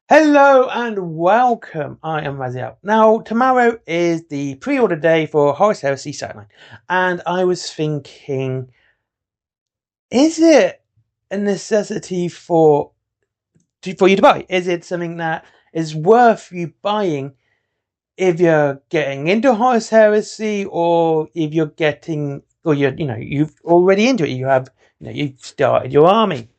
Hello and welcome. I am Raziel. Now, tomorrow is the pre-order day for Horus Heresy Saturnine, and I was thinking, is it a necessity for you to buy? Is it something that is worth you buying if you're getting into Horus Heresy, or if you're getting, or you've already into it? You've started your army.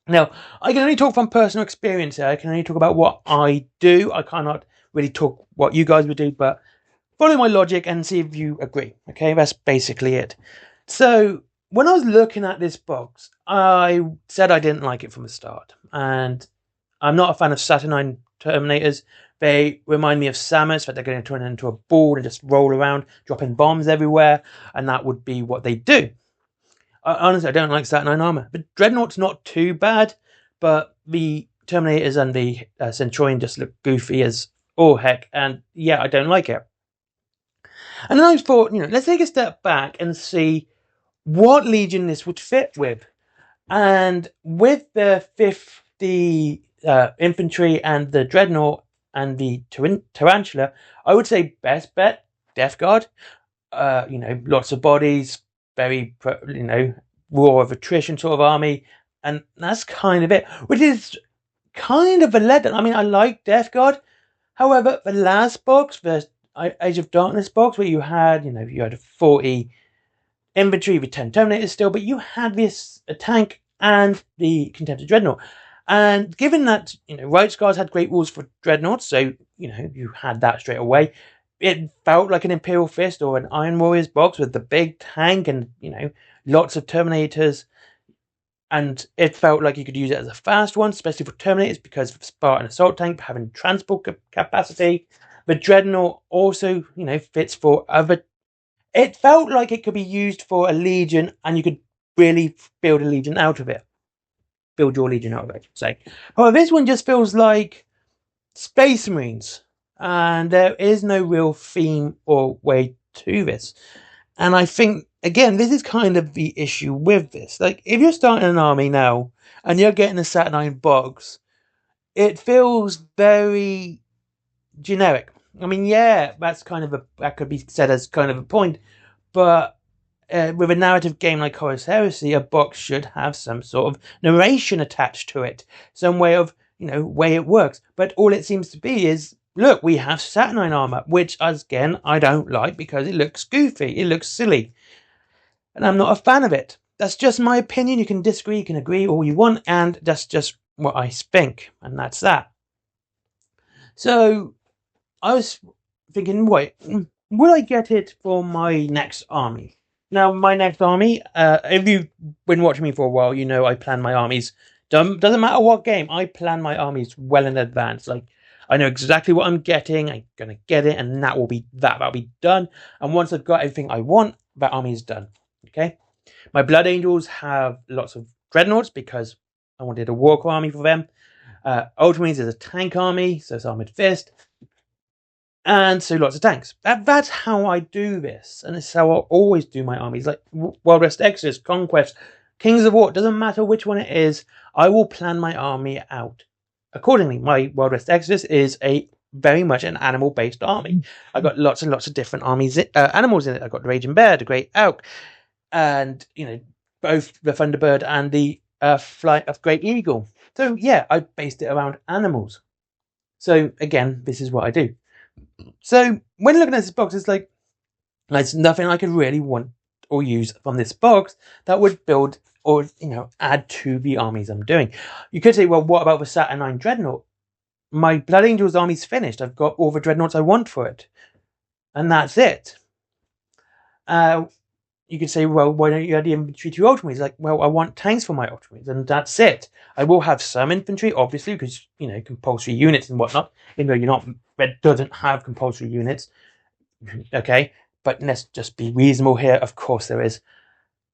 Now, I can only talk from personal experience here. I can only talk about what I do. I cannot really talk what you guys would do, but follow my logic and see if you agree. Okay, that's basically it. So, when I was looking at this box, I said I didn't like it from the start. And I'm not a fan of Saturnine Terminators. They remind me of Samus, that they're going to turn into a ball and just roll around, dropping bombs everywhere, and that would be what they do. Honestly, I don't like Saturnine armor. But Dreadnought's not too bad, but the Terminators and the Centurion just look goofy as all heck, and yeah, I don't like it. And then I thought, let's take a step back and see what Legion this would fit with. And with the 50 infantry and the Dreadnought and the Tarantula, I would say best bet, Death Guard. Lots of bodies, very, war of attrition sort of army, and that's kind of it, which is kind of a letdown. I mean, I like Death Guard. However, the last box, the Age of Darkness box, where you had, you had a 40 infantry with 10 Terminators still, but you had this a tank and the Contemptor Dreadnought. And given that, Right Scars had great rules for Dreadnoughts, so, you had that straight away. It felt like an Imperial Fist or an Iron Warriors box with the big tank and, lots of Terminators. And it felt like you could use it as a fast one, especially for Terminators because of Spartan Assault Tank having transport capacity. The Dreadnought also, fits for other. It felt like it could be used for a Legion and you could really build a Legion out of it. Build your Legion out of it, say. However, this one just feels like Space Marines, and there is no real theme or way to this. And I think, again, this is kind of the issue with this. Like, if you're starting an army now and you're getting a Saturnine box, it feels very generic. I mean, yeah, that could be said as kind of a point, but with a narrative game like Horus Heresy, a box should have some sort of narration attached to it, some way of, way it works. But all it seems to be is, look, we have Saturnine armor, which, again, I don't like because it looks goofy, it looks silly, and I'm not a fan of it. That's just my opinion. You can disagree, you can agree all you want, and that's just what I think, and that's that. So, I was thinking, wait, will I get it for my next army? Now, my next army, if you've been watching me for a while, I plan my armies. Doesn't matter what game, I plan my armies well in advance. Like, I know exactly what I'm getting. I'm gonna get it, and that will be that. That'll be done. And once I've got everything I want, that army is done. Okay. My Blood Angels have lots of dreadnoughts because I wanted a walker army for them. Ultramarines is a tank army, so it's armored fist. And so lots of tanks. That's how I do this. And it's how I always do my armies. Like Wild West Exodus, Conquest, Kings of War, doesn't matter which one it is, I will plan my army out accordingly. My Wild West Exodus is a very much an animal-based army. I've got lots and lots of different animals in it. I've got the Raging Bear, the Great Elk, and, both the Thunderbird and the Flight of Great Eagle. So, yeah, I based it around animals. So, again, this is what I do. So when looking at this box, it's like there's nothing I could really want or use from this box that would build or add to the armies I'm doing. You could say, well, what about the Saturnine Dreadnought? My Blood Angels army's finished. I've got all the Dreadnoughts I want for it, and that's it. You could say, well, why don't you add the infantry to your Ultramarines? Like, well, I want tanks for my Ultramarines, and that's it. I will have some infantry, obviously, because, compulsory units and whatnot, even though Red doesn't have compulsory units. Okay, but let's just be reasonable here. Of course there is.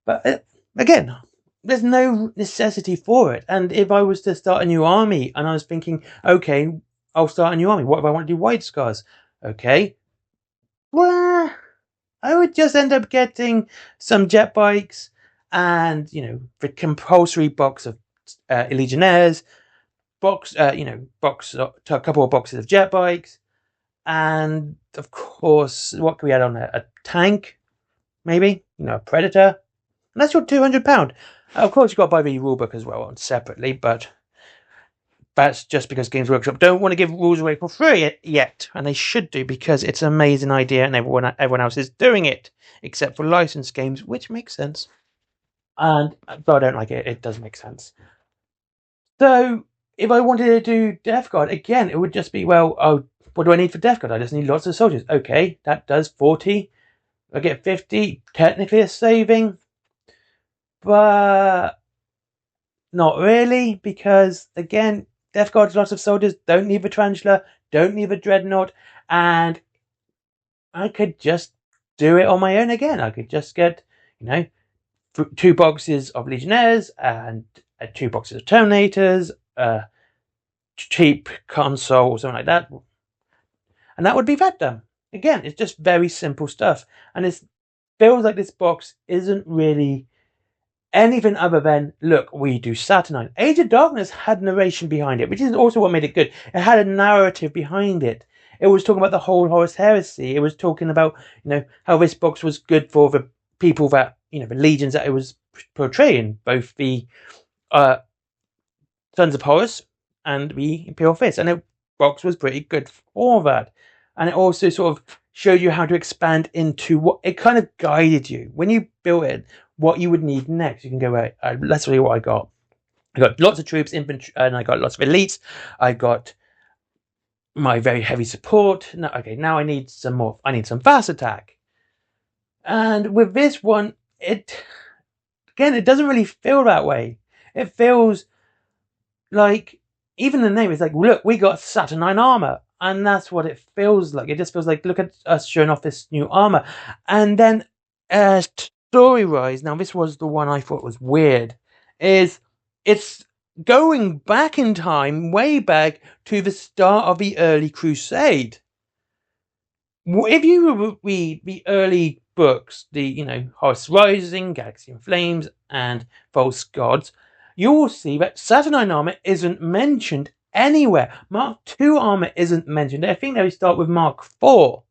But, again, there's no necessity for it. And if I was to start a new army, and I was thinking, okay, I'll start a new army. What if I want to do White Scars? Okay. Well, I would just end up getting some jet bikes and, the compulsory box of Legionnaires. a couple of boxes of jet bikes, and of course, what can we add on there? A tank, maybe, a Predator, and that's your £200. Of course, you've got to buy the rulebook as well separately, but that's just because Games Workshop don't want to give rules away for free yet, and they should do, because it's an amazing idea and everyone else is doing it, except for licensed games, which makes sense. And though I don't like it, it does make sense. So if I wanted to do Death Guard, again, it would just be, what do I need for Death Guard? I just need lots of soldiers. Okay, that does 40. I get 50. Technically a saving, but not really, because again, Death Guard's lots of soldiers, don't need the Tarantula, don't need the Dreadnought, and I could just do it on my own again. I could just get, 2 boxes of Legionnaires and 2 boxes of Terminators, cheap console or something like that, and that would be that done. Again, it's just very simple stuff, and it feels like this box isn't really anything other than, look, we do Saturnine. Age of Darkness had narration behind it, which is also what made it good. It had a narrative behind it. It was talking about the whole Horus heresy. It was talking about, how this box was good for the people that, the legions that it was portraying, both the Sons of Horus and the Imperial Fist. And the box was pretty good for that. And it also sort of showed you how to expand into what it kind of guided you when you built it, what you would need next. You can go, right, let's see what I got. I got lots of troops, infantry, and I got lots of elites. I got my very heavy support. Now I need some more. I need some fast attack. And with this one, it doesn't really feel that way. It feels like, even the name is like, look, we got Saturnine armor. And that's what it feels like. It just feels like, look at us showing off this new armor. And then, story-wise, now this was the one I thought was weird, is it's going back in time, way back to the start of the early Crusade. If you read the early books, the, Horus Rising, Galaxy in Flames, and False Gods, you will see that Saturnine armor isn't mentioned anywhere. Mark II armor isn't mentioned. I think they start with Mark IV.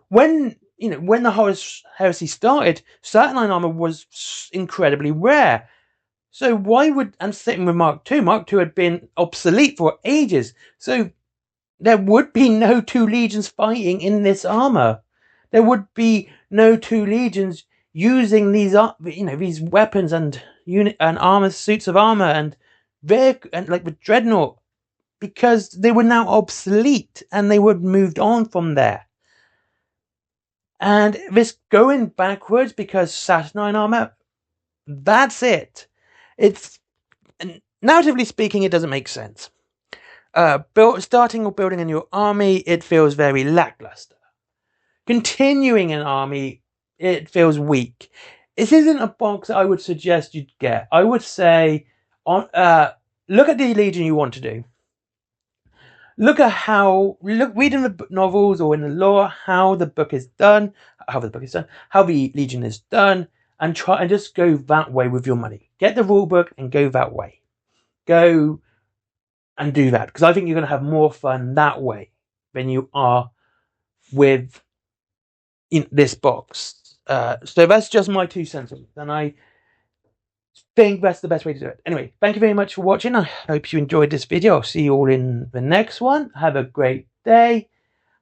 When the Horus heresy started, Saturnine armor was incredibly rare. So why would, and sitting with Mark II had been obsolete for ages. So there would be no 2 legions fighting in this armor. There would be no 2 legions using these, these weapons and armor, suits of armor and like the Dreadnought, because they were now obsolete and they would moved on from there. And this going backwards because Saturnine armor, that's it. It's, narratively speaking, it doesn't make sense. Starting or building a new army, it feels very lackluster. Continuing an army, it feels weak. This isn't a box I would suggest you'd get. I would say, look at the Legion you want to do. Read in the novels or in the lore how the book is done, how the Legion is done, and try and just go that way with your money. Get the rule book and go that way. Go and do that, because I think you're going to have more fun that way than you are with this box. So that's just my 2 cents on it, and I think that's the best way to do it. Anyway, thank you very much for watching. I hope you enjoyed this video. I'll see you all in the next one. Have a great day,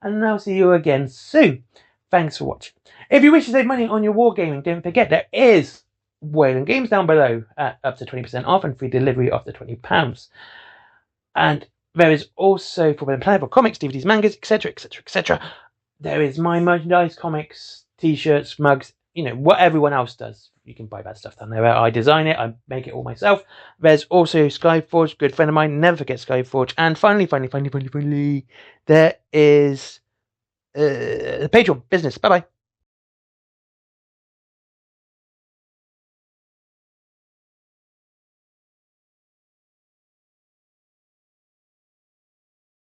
and I'll see you again soon. Thanks for watching. If you wish to save money on your wargaming, don't forget there is Wayland Games down below at up to 20% off and free delivery after £20. And there is also for playable comics, DVDs, mangas, etc., etc., etc. There is my merchandise, comics, t-shirts, mugs, what everyone else does. You can buy that stuff down there. I design it, I make it all myself. There's also Skyforge, good friend of mine, never forget Skyforge. And finally, there is the Patreon business. Bye-bye.